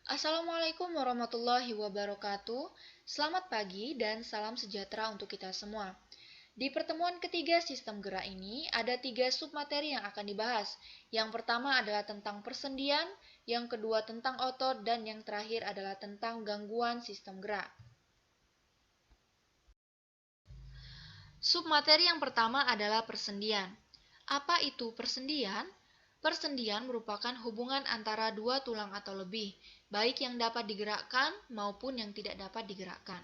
Assalamualaikum warahmatullahi wabarakatuh. Selamat pagi dan salam sejahtera untuk kita semua. Di pertemuan ketiga sistem gerak ini, ada 3 submateri yang akan dibahas. Yang pertama adalah tentang persendian, yang kedua tentang otot, dan yang terakhir adalah tentang gangguan sistem gerak. Submateri yang pertama adalah persendian. Apa itu persendian? Persendian merupakan hubungan antara dua tulang atau lebih, baik yang dapat digerakkan maupun yang tidak dapat digerakkan.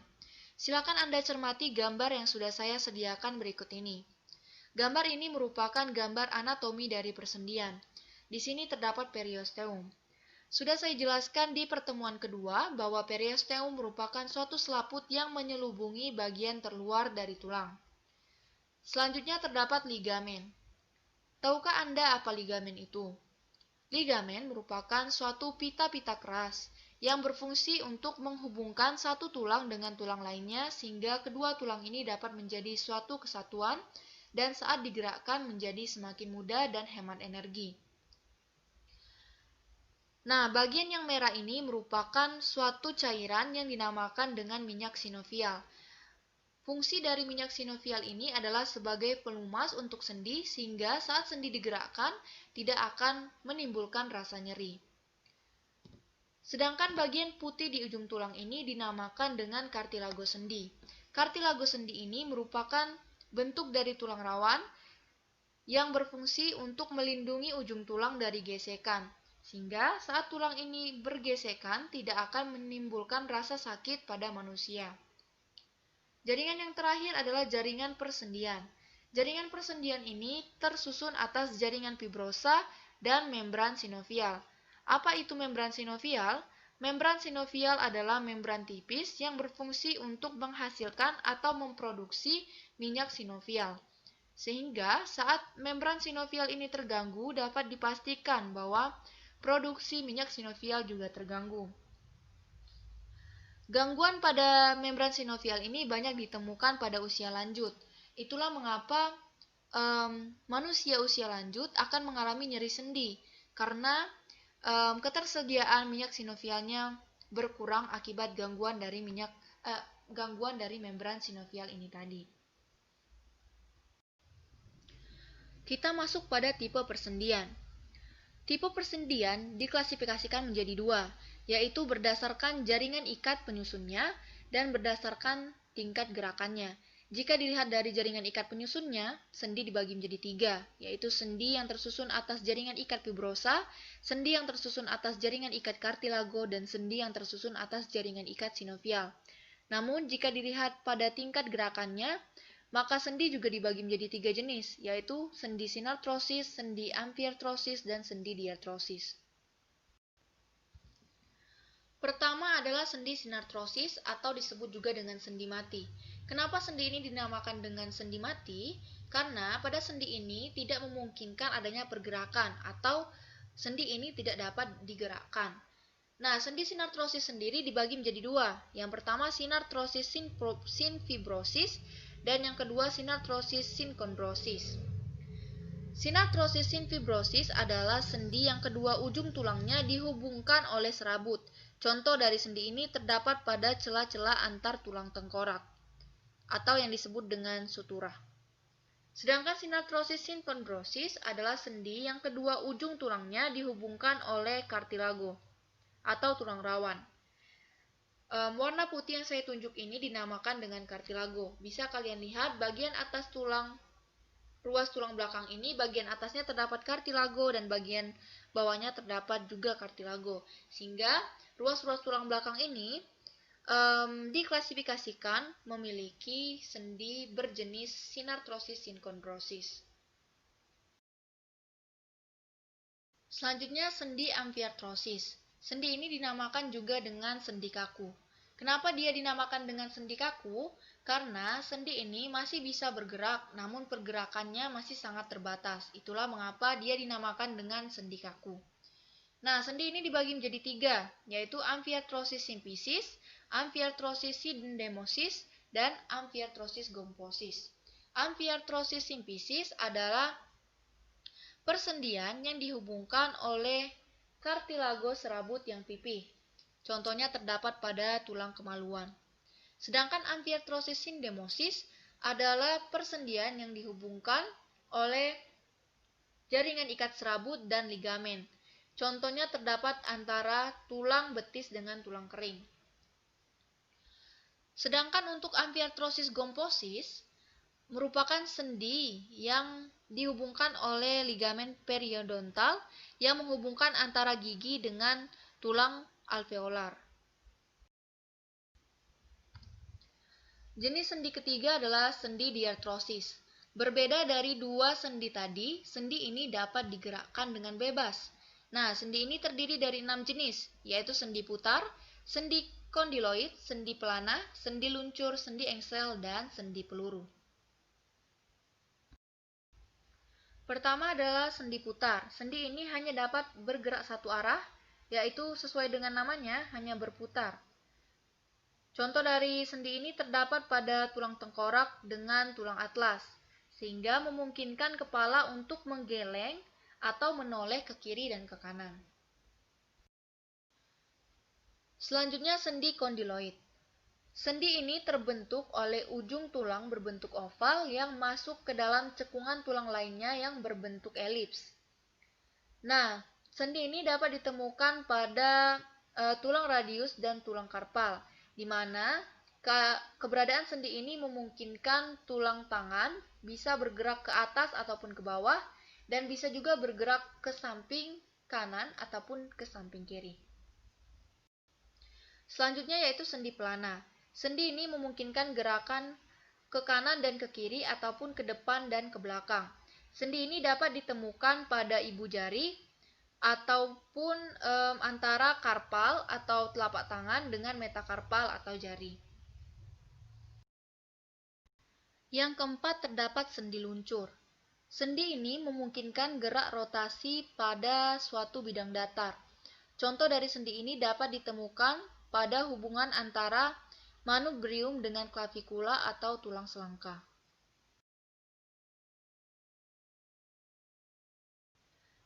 Silakan Anda cermati gambar yang sudah saya sediakan berikut ini. Gambar ini merupakan gambar anatomi dari persendian. Di sini terdapat periosteum. Sudah saya jelaskan di pertemuan kedua bahwa periosteum merupakan suatu selaput yang menyelubungi bagian terluar dari tulang. Selanjutnya terdapat ligamen. Tahukah Anda apa ligamen itu? Ligamen merupakan suatu pita-pita keras yang berfungsi untuk menghubungkan satu tulang dengan tulang lainnya sehingga kedua tulang ini dapat menjadi suatu kesatuan dan saat digerakkan menjadi semakin mudah dan hemat energi. Nah, bagian yang merah ini merupakan suatu cairan yang dinamakan dengan minyak sinovial. Fungsi dari minyak sinovial ini adalah sebagai pelumas untuk sendi sehingga saat sendi digerakkan tidak akan menimbulkan rasa nyeri. Sedangkan bagian putih di ujung tulang ini dinamakan dengan kartilago sendi. Kartilago sendi ini merupakan bentuk dari tulang rawan yang berfungsi untuk melindungi ujung tulang dari gesekan. Sehingga saat tulang ini bergesekan tidak akan menimbulkan rasa sakit pada manusia. Jaringan yang terakhir adalah jaringan persendian. Jaringan persendian ini tersusun atas jaringan fibrosa dan membran sinovial. Apa itu membran sinovial? Membran sinovial adalah membran tipis yang berfungsi untuk menghasilkan atau memproduksi minyak sinovial. Sehingga saat membran sinovial ini terganggu dapat dipastikan bahwa produksi minyak sinovial juga terganggu. Gangguan pada membran sinovial ini banyak ditemukan pada usia lanjut. Itulah mengapa manusia usia lanjut akan mengalami nyeri sendi karena ketersediaan minyak sinovialnya berkurang akibat gangguan dari membran sinovial ini tadi. Kita masuk pada tipe persendian. Tipe persendian diklasifikasikan menjadi dua, yaitu berdasarkan jaringan ikat penyusunnya dan berdasarkan tingkat gerakannya. Jika dilihat dari jaringan ikat penyusunnya, sendi dibagi menjadi tiga, yaitu sendi yang tersusun atas jaringan ikat fibrosa, sendi yang tersusun atas jaringan ikat kartilago, dan sendi yang tersusun atas jaringan ikat sinovial. Namun, jika dilihat pada tingkat gerakannya, maka sendi juga dibagi menjadi tiga jenis, yaitu sendi sinartrosis, sendi amfiartrosis, dan sendi diartrosis. Pertama adalah sendi sinartrosis atau disebut juga dengan sendi mati. Kenapa sendi ini dinamakan dengan sendi mati? Karena pada sendi ini tidak memungkinkan adanya pergerakan atau sendi ini tidak dapat digerakkan. Nah, sendi sinartrosis sendiri dibagi menjadi dua. Yang pertama sinartrosis sinfibrosis dan yang kedua sinartrosis sinkondrosis. Sinartrosis sinfibrosis adalah sendi yang kedua ujung tulangnya dihubungkan oleh serabut. Contoh dari sendi ini terdapat pada celah-celah antar tulang tengkorak atau yang disebut dengan sutura. Sedangkan sinartrosis sinkondrosis adalah sendi yang kedua ujung tulangnya dihubungkan oleh kartilago atau tulang rawan. Warna putih yang saya tunjuk ini dinamakan dengan kartilago. Bisa kalian lihat bagian atas ruas tulang belakang ini, bagian atasnya terdapat kartilago dan bagian bawahnya terdapat juga kartilago. Sehingga ruas-ruas tulang belakang ini diklasifikasikan memiliki sendi berjenis sinartrosis sinkondrosis. Selanjutnya sendi amfiartrosis. Sendi ini dinamakan juga dengan sendi kaku. Kenapa dia dinamakan dengan sendi kaku? Karena sendi ini masih bisa bergerak, namun pergerakannya masih sangat terbatas. Itulah mengapa dia dinamakan dengan sendi kaku. Nah, sendi ini dibagi menjadi tiga, yaitu amfiartrosis simplicis, amfiartrosis syndesmosis, dan amfiartrosis gomposis. Amfiartrosis simplicis adalah persendian yang dihubungkan oleh kartilago serabut yang pipih. Contohnya terdapat pada tulang kemaluan. Sedangkan amfiartrosis sindemosis adalah persendian yang dihubungkan oleh jaringan ikat serabut dan ligamen. Contohnya terdapat antara tulang betis dengan tulang kering. Sedangkan untuk amfiartrosis gomposis merupakan sendi yang dihubungkan oleh ligamen periodontal yang menghubungkan antara gigi dengan tulang alveolar. Jenis sendi ketiga adalah sendi diartrosis. Berbeda dari dua sendi tadi, sendi ini dapat digerakkan dengan bebas. Nah, sendi ini terdiri dari 6 jenis, yaitu sendi putar, sendi kondiloid, sendi pelana, sendi luncur, sendi engsel, dan sendi peluru. Pertama adalah sendi putar. Sendi ini hanya dapat bergerak satu arah, yaitu sesuai dengan namanya, hanya berputar. Contoh dari sendi ini terdapat pada tulang tengkorak dengan tulang atlas, sehingga memungkinkan kepala untuk menggeleng atau menoleh ke kiri dan ke kanan. Selanjutnya sendi kondiloid. Sendi ini terbentuk oleh ujung tulang berbentuk oval yang masuk ke dalam cekungan tulang lainnya yang berbentuk elips. Nah, sendi ini dapat ditemukan pada tulang radius dan tulang karpal, di mana keberadaan sendi ini memungkinkan tulang tangan bisa bergerak ke atas ataupun ke bawah, dan bisa juga bergerak ke samping kanan ataupun ke samping kiri. Selanjutnya yaitu sendi pelana. Sendi ini memungkinkan gerakan ke kanan dan ke kiri ataupun ke depan dan ke belakang. Sendi ini dapat ditemukan pada ibu jari ataupun antara karpal atau telapak tangan dengan metakarpal atau jari. Yang keempat terdapat sendi luncur. Sendi ini memungkinkan gerak rotasi pada suatu bidang datar. Contoh dari sendi ini dapat ditemukan pada hubungan antara manubrium dengan clavikula atau tulang selangka.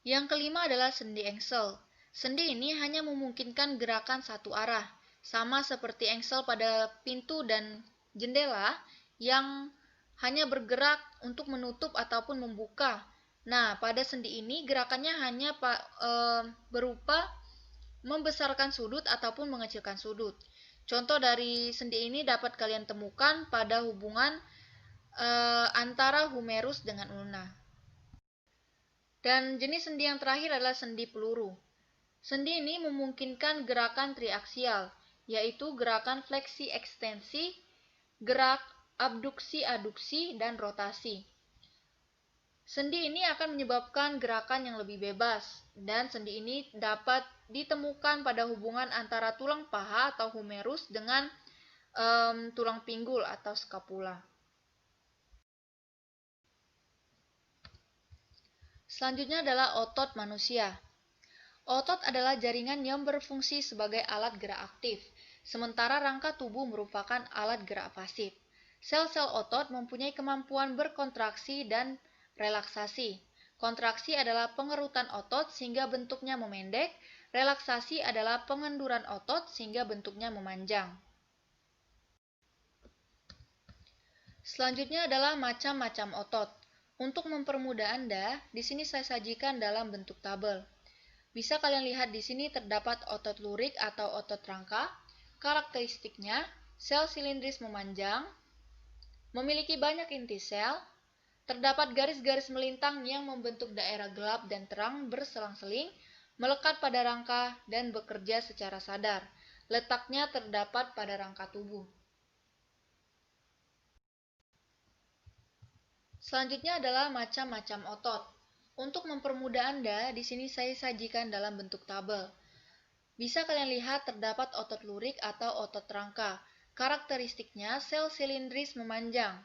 Yang kelima adalah sendi engsel. Sendi ini hanya memungkinkan gerakan satu arah, sama seperti engsel pada pintu dan jendela yang hanya bergerak untuk menutup ataupun membuka. Nah, pada sendi ini gerakannya hanya berupa membesarkan sudut ataupun mengecilkan sudut. Contoh dari sendi ini dapat kalian temukan pada hubungan antara humerus dengan ulna. Dan jenis sendi yang terakhir adalah sendi peluru. Sendi ini memungkinkan gerakan triaksial, yaitu gerakan fleksi ekstensi, gerak abduksi aduksi, dan rotasi. Sendi ini akan menyebabkan gerakan yang lebih bebas, dan sendi ini dapat ditemukan pada hubungan antara tulang paha atau humerus dengan tulang pinggul atau skapula. Selanjutnya adalah otot manusia. Otot adalah jaringan yang berfungsi sebagai alat gerak aktif, sementara rangka tubuh merupakan alat gerak pasif. Sel-sel otot mempunyai kemampuan berkontraksi dan relaksasi. Kontraksi adalah pengerutan otot sehingga bentuknya memendek, relaksasi adalah pengenduran otot sehingga bentuknya memanjang. Selanjutnya adalah macam-macam otot. Untuk mempermudah Anda, di sini saya sajikan dalam bentuk tabel. Bisa kalian lihat di sini terdapat otot lurik atau otot rangka. Karakteristiknya, sel silindris memanjang, memiliki banyak inti sel, terdapat garis-garis melintang yang membentuk daerah gelap dan terang berselang-seling, melekat pada rangka, dan bekerja secara sadar. Letaknya terdapat pada rangka tubuh. Selanjutnya adalah macam-macam otot. Untuk mempermudah Anda, di sini saya sajikan dalam bentuk tabel. Bisa kalian lihat terdapat otot lurik atau otot rangka. Karakteristiknya sel silindris memanjang.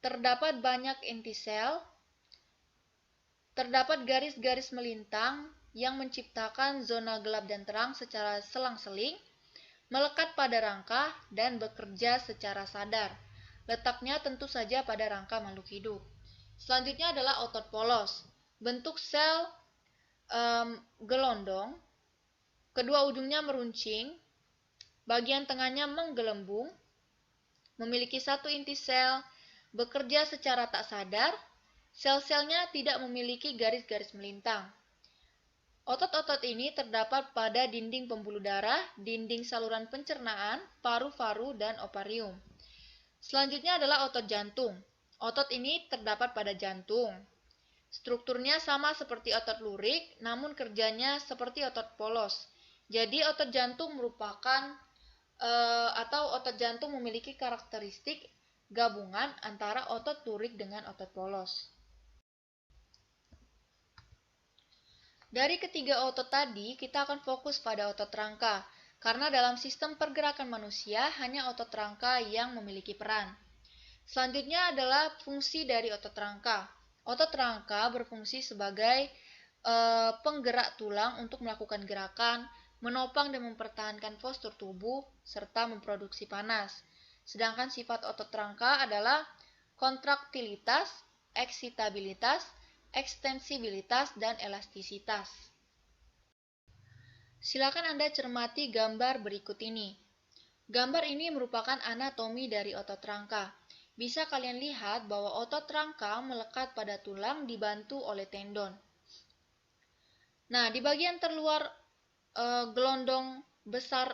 Terdapat banyak inti sel. Terdapat garis-garis melintang yang menciptakan zona gelap dan terang secara selang-seling, melekat pada rangka, dan bekerja secara sadar. Letaknya tentu saja pada rangka makhluk hidup. Selanjutnya adalah otot polos. Bentuk sel gelondong kedua ujungnya meruncing, bagian tengahnya menggelembung, memiliki satu inti sel, bekerja secara tak sadar, sel-selnya tidak memiliki garis-garis melintang. Otot-otot ini terdapat pada dinding pembuluh darah, dinding saluran pencernaan, paru-paru, dan ovarium. Selanjutnya adalah otot jantung. Otot ini terdapat pada jantung. Strukturnya sama seperti otot lurik, namun kerjanya seperti otot polos. Jadi otot jantung otot jantung memiliki karakteristik gabungan antara otot lurik dengan otot polos. Dari ketiga otot tadi, kita akan fokus pada otot rangka, karena dalam sistem pergerakan manusia hanya otot rangka yang memiliki peran. Selanjutnya adalah fungsi dari otot rangka. Otot rangka berfungsi sebagai penggerak tulang untuk melakukan gerakan, menopang dan mempertahankan postur tubuh, serta memproduksi panas. Sedangkan sifat otot rangka adalah kontraktilitas, eksitabilitas, ekstensibilitas, dan elastisitas. Silakan Anda cermati gambar berikut ini. Gambar ini merupakan anatomi dari otot rangka. Bisa kalian lihat bahwa otot rangka melekat pada tulang dibantu oleh tendon. Nah, di bagian terluar gelondong besar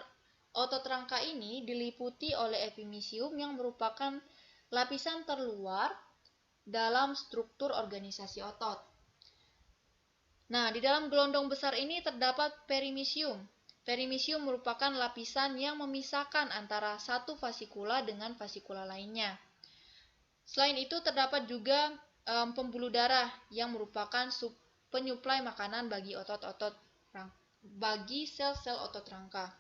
otot rangka ini diliputi oleh epimysium yang merupakan lapisan terluar dalam struktur organisasi otot. Nah, di dalam gelondong besar ini terdapat perimysium. Perimysium merupakan lapisan yang memisahkan antara satu fasikula dengan fasikula lainnya. Selain itu terdapat juga pembuluh darah yang merupakan penyuplai makanan bagi sel-sel otot rangka.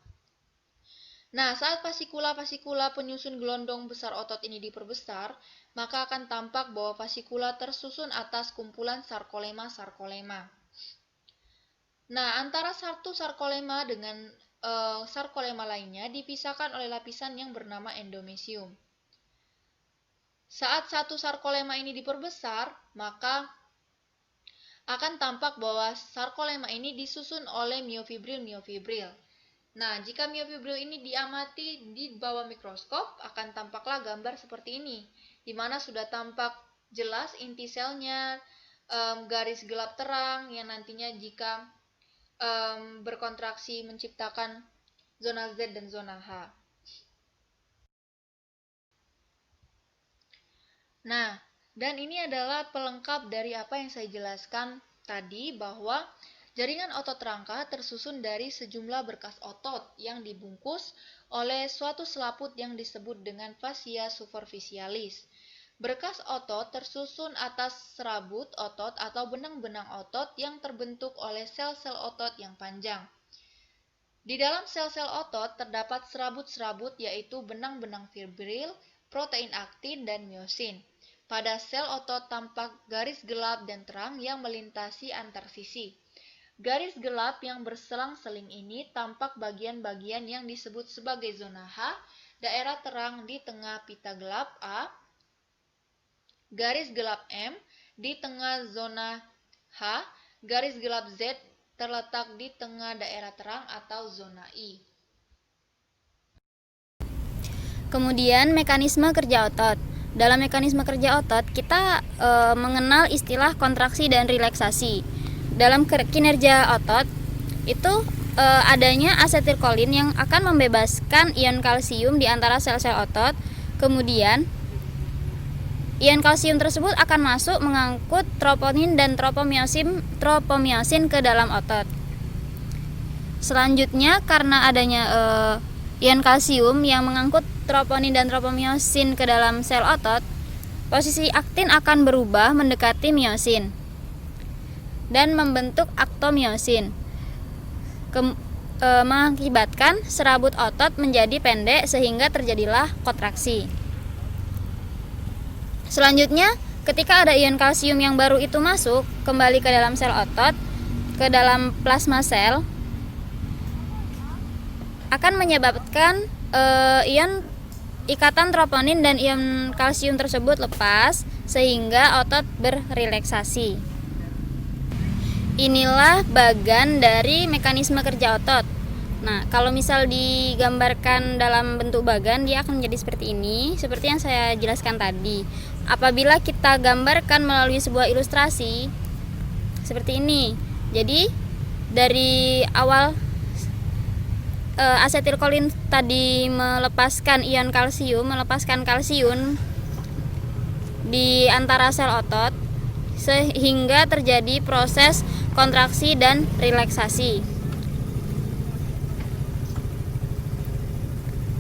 Nah, saat fasikula-fasikula penyusun gelondong besar otot ini diperbesar, maka akan tampak bahwa fasikula tersusun atas kumpulan sarkolema-sarkolema. Nah, antara satu sarkolema dengan sarkolema lainnya dipisahkan oleh lapisan yang bernama endomysium. Saat satu sarkolema ini diperbesar, maka akan tampak bahwa sarkolema ini disusun oleh miofibril-miofibril. Nah, jika miofibril ini diamati di bawah mikroskop, akan tampaklah gambar seperti ini, di mana sudah tampak jelas inti selnya, garis gelap terang yang nantinya jika berkontraksi menciptakan zona Z dan zona H. Nah, dan ini adalah pelengkap dari apa yang saya jelaskan tadi, bahwa jaringan otot rangka tersusun dari sejumlah berkas otot yang dibungkus oleh suatu selaput yang disebut dengan fascia superficialis. Berkas otot tersusun atas serabut otot atau benang-benang otot yang terbentuk oleh sel-sel otot yang panjang. Di dalam sel-sel otot terdapat serabut-serabut yaitu benang-benang fibril, protein aktin, dan miosin. Pada sel otot tampak garis gelap dan terang yang melintasi antar sisi. Garis gelap yang berselang-seling ini tampak bagian-bagian yang disebut sebagai zona H, daerah terang di tengah pita gelap A, garis gelap M di tengah zona H, garis gelap Z terletak di tengah daerah terang atau zona I. Kemudian mekanisme kerja otot. Dalam mekanisme kerja otot, kita mengenal istilah kontraksi dan relaksasi. Dalam kinerja otot, itu adanya asetilkolin yang akan membebaskan ion kalsium di antara sel-sel otot. Kemudian, ion kalsium tersebut akan masuk mengangkut troponin dan tropomyosin ke dalam otot. Selanjutnya, karena adanya ion kalsium yang mengangkut troponin dan tropomyosin ke dalam sel otot, posisi aktin akan berubah mendekati myosin dan membentuk aktomyosin, mengakibatkan serabut otot menjadi pendek sehingga terjadilah kontraksi. Selanjutnya, ketika ada ion kalsium yang baru itu masuk kembali ke dalam sel otot, ke dalam plasma sel, akan menyebabkan ikatan troponin dan ion kalsium tersebut lepas sehingga otot berrelaksasi. Inilah bagan dari mekanisme kerja otot. Nah, kalau misal digambarkan dalam bentuk bagan, dia akan menjadi seperti ini, seperti yang saya jelaskan tadi. Apabila kita gambarkan melalui sebuah ilustrasi seperti ini, jadi dari awal asetilkolin tadi melepaskan kalsium di antara sel otot, sehingga terjadi proses kontraksi dan relaksasi.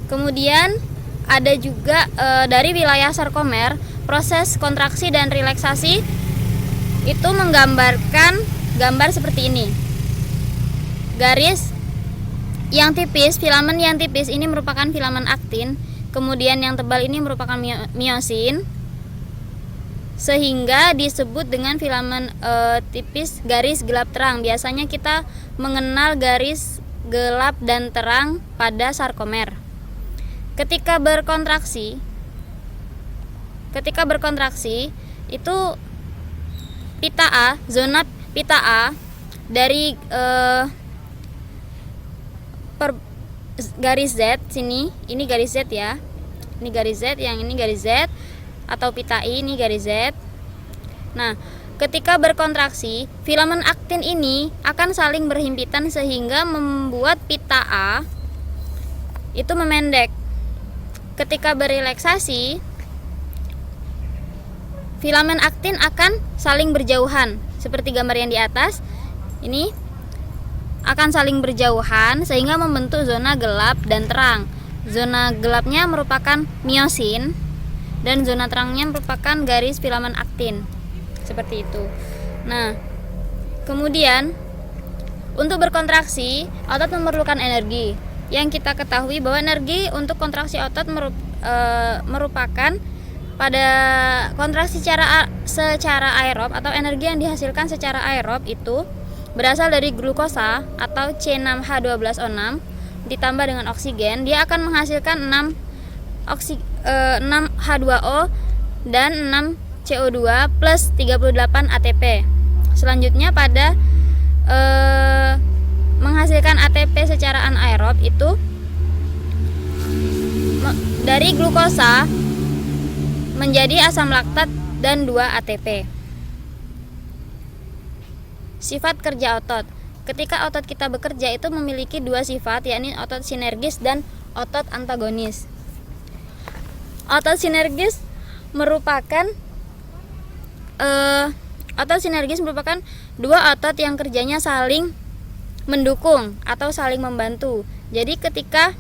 Kemudian ada juga dari wilayah sarkomer, proses kontraksi dan relaksasi itu menggambarkan gambar seperti ini. Garis yang tipis, filamen yang tipis ini merupakan filamen aktin, kemudian yang tebal ini merupakan miosin, sehingga disebut dengan filamen tipis garis gelap terang. Biasanya kita mengenal garis gelap dan terang pada sarkomer. Ketika berkontraksi itu zona pita A dari garis Z sini, ini garis Z ya. Ini garis Z, yang ini garis Z atau pita I, ini garis Z. Nah, ketika berkontraksi, filamen aktin ini akan saling berhimpitan sehingga membuat pita A itu memendek. Ketika berrelaksasi, filamen aktin akan saling berjauhan seperti gambar yang di atas. Ini akan saling berjauhan sehingga membentuk zona gelap dan terang. Zona gelapnya merupakan miosin dan zona terangnya merupakan garis filamen aktin. Seperti itu. Nah, kemudian untuk berkontraksi, otot memerlukan energi. Yang kita ketahui bahwa energi untuk kontraksi otot merupakan pada kontraksi secara aerob atau energi yang dihasilkan secara aerob itu berasal dari glukosa atau C6H12O6 ditambah dengan oksigen. Dia akan menghasilkan 6H2O dan 6CO2 plus 38 ATP. Selanjutnya pada menghasilkan ATP secara anaerob itu dari glukosa menjadi asam laktat dan 2 ATP. Sifat kerja otot. Ketika otot kita bekerja itu memiliki 2 sifat, yakni otot sinergis dan otot antagonis. Otot sinergis merupakan 2 otot yang kerjanya saling mendukung atau saling membantu. Jadi ketika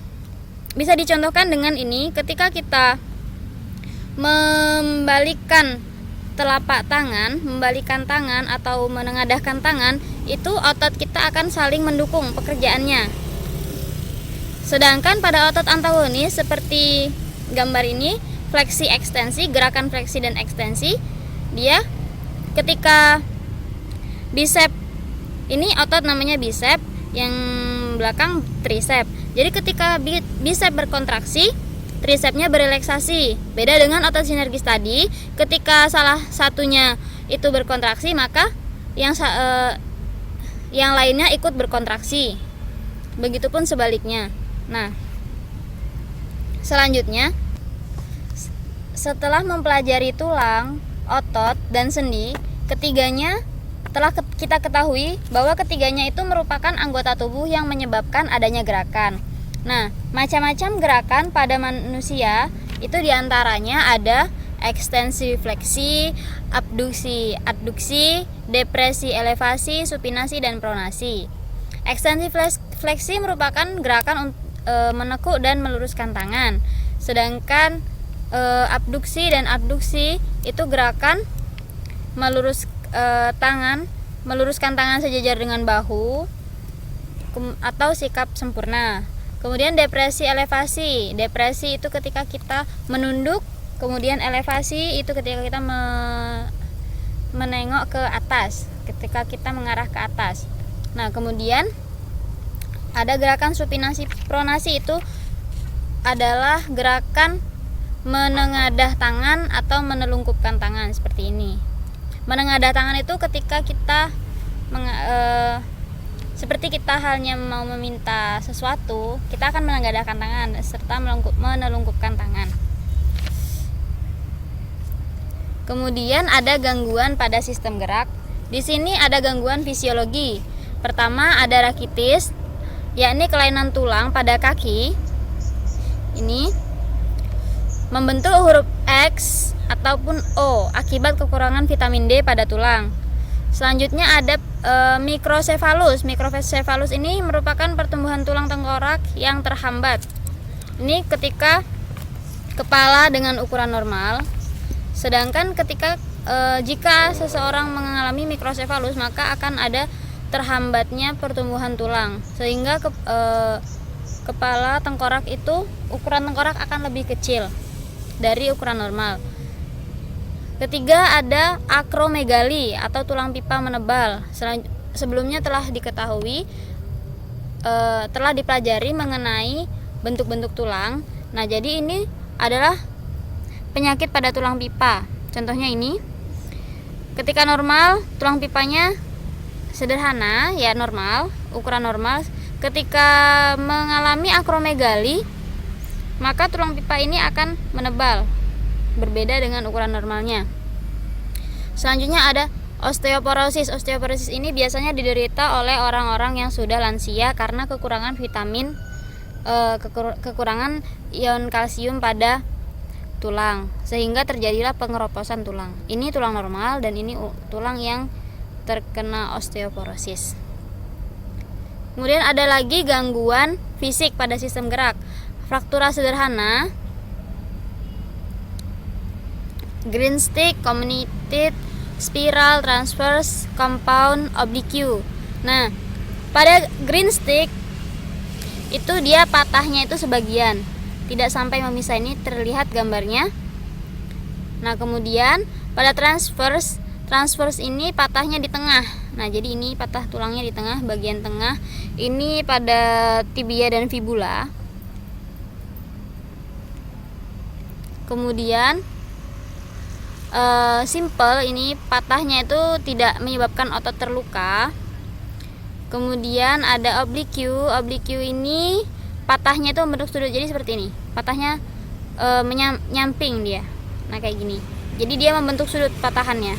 bisa dicontohkan dengan ini, ketika kita membalikkan telapak tangan, membalikan tangan atau menengadahkan tangan, itu otot kita akan saling mendukung pekerjaannya. Sedangkan pada otot antagonis seperti gambar ini, fleksi ekstensi, gerakan fleksi dan ekstensi, dia ketika bicep, ini otot namanya bicep, yang belakang tricep. Jadi ketika bicep berkontraksi, tricepnya berrelaksasi. Beda dengan otot sinergis tadi, ketika salah satunya itu berkontraksi, maka yang lainnya ikut berkontraksi. Begitupun sebaliknya. Nah, selanjutnya setelah mempelajari tulang, otot, dan sendi, ketiganya telah kita ketahui bahwa ketiganya itu merupakan anggota tubuh yang menyebabkan adanya gerakan. Nah, macam-macam gerakan pada manusia itu diantaranya ada ekstensi fleksi, abduksi adduksi, depresi elevasi, supinasi, dan pronasi. Ekstensi fleksi merupakan gerakan menekuk dan meluruskan tangan. Sedangkan abduksi dan adduksi itu gerakan meluruskan tangan sejajar dengan bahu atau sikap sempurna. Kemudian depresi elevasi. Depresi itu ketika kita menunduk, kemudian elevasi itu ketika kita menengok ke atas, ketika kita mengarah ke atas. Nah, kemudian ada gerakan supinasi. Pronasi itu adalah gerakan menengadah tangan atau menelungkupkan tangan seperti ini. Menengadah tangan itu ketika kita Seperti kita halnya mau meminta sesuatu, kita akan menengadahkan tangan serta menelungkupkan tangan. Kemudian ada gangguan pada sistem gerak. Di sini ada gangguan fisiologi. Pertama ada rakitis, yakni kelainan tulang pada kaki. Ini membentuk huruf X ataupun O akibat kekurangan vitamin D pada tulang. Selanjutnya ada mikrosefalus. Mikrosefalus ini merupakan pertumbuhan tulang tengkorak yang terhambat. Ini ketika kepala dengan ukuran normal, sedangkan ketika jika seseorang mengalami mikrosefalus, maka akan ada terhambatnya pertumbuhan tulang, sehingga kepala tengkorak itu, ukuran tengkorak akan lebih kecil dari ukuran normal. Ketiga ada akromegali atau tulang pipa menebal. Sebelumnya telah diketahui, telah dipelajari mengenai bentuk-bentuk tulang. Nah, jadi ini adalah penyakit pada tulang pipa. Contohnya ini, ketika normal tulang pipanya sederhana, ya normal, ukuran normal. Ketika mengalami akromegali, maka tulang pipa ini akan menebal, berbeda dengan ukuran normalnya. Selanjutnya ada osteoporosis. Osteoporosis ini biasanya diderita oleh orang-orang yang sudah lansia karena kekurangan vitamin, kekurangan ion kalsium pada tulang, sehingga terjadilah pengeroposan tulang. Ini tulang normal dan ini tulang yang terkena osteoporosis. Kemudian ada lagi gangguan fisik pada sistem gerak. Fraktura sederhana, green stick, comminuted, spiral, transverse, compound, oblique. Nah, pada green stick itu dia patahnya itu sebagian, tidak sampai memisah, ini terlihat gambarnya. Nah, kemudian pada transverse ini patahnya di tengah. Nah, jadi ini patah tulangnya di tengah, bagian tengah. Ini pada tibia dan fibula. Kemudian simple, ini patahnya itu tidak menyebabkan otot terluka. Kemudian ada oblique. Oblique ini patahnya itu membentuk sudut, jadi seperti ini. Patahnya menyamping dia. Nah, kayak gini. Jadi dia membentuk sudut patahannya.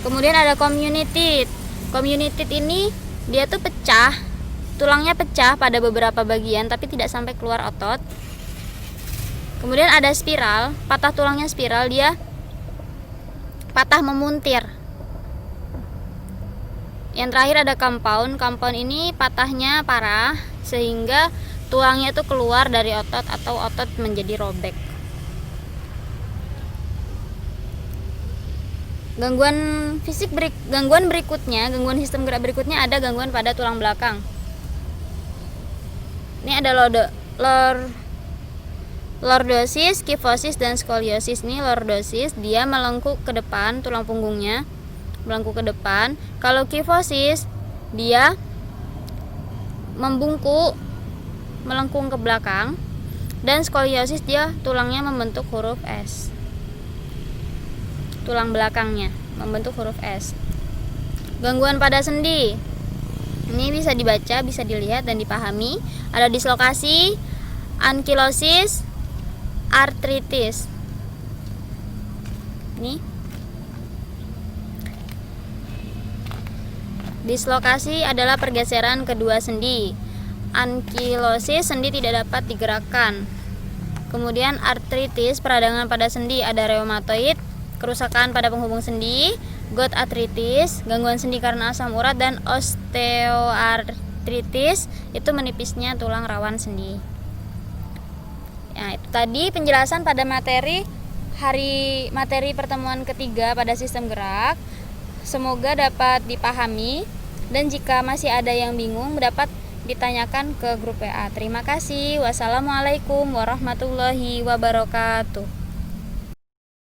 Kemudian ada comminuted. Comminuted ini dia tuh pecah, tulangnya pecah pada beberapa bagian tapi tidak sampai keluar otot. Kemudian ada spiral, patah tulangnya spiral, dia patah memuntir. Yang terakhir ada compound. Compound ini patahnya parah sehingga tulangnya itu keluar dari otot atau otot menjadi robek. Gangguan berikutnya, gangguan sistem gerak berikutnya ada gangguan pada tulang belakang. Ini ada lordosis, kyphosis, dan skoliosis. Ini lordosis, dia melengkung ke depan, tulang punggungnya melengkung ke depan. Kalau kyphosis, dia melengkung ke belakang. Dan skoliosis, dia tulangnya membentuk huruf S. Tulang belakangnya membentuk huruf S. Gangguan pada sendi, ini bisa dibaca, bisa dilihat dan dipahami. Ada dislokasi, ankilosis, artritis. Ini dislokasi adalah pergeseran kedua sendi. Ankilosis, sendi tidak dapat digerakkan. Kemudian artritis, peradangan pada sendi. Ada reumatoid, kerusakan pada penghubung sendi, gout arthritis, gangguan sendi karena asam urat, dan osteoartritis, itu menipisnya tulang rawan sendi. Nah, itu tadi penjelasan pada materi pertemuan ketiga pada sistem gerak. Semoga dapat dipahami, dan jika masih ada yang bingung dapat ditanyakan ke grup WA. Terima kasih. Wassalamualaikum warahmatullahi wabarakatuh.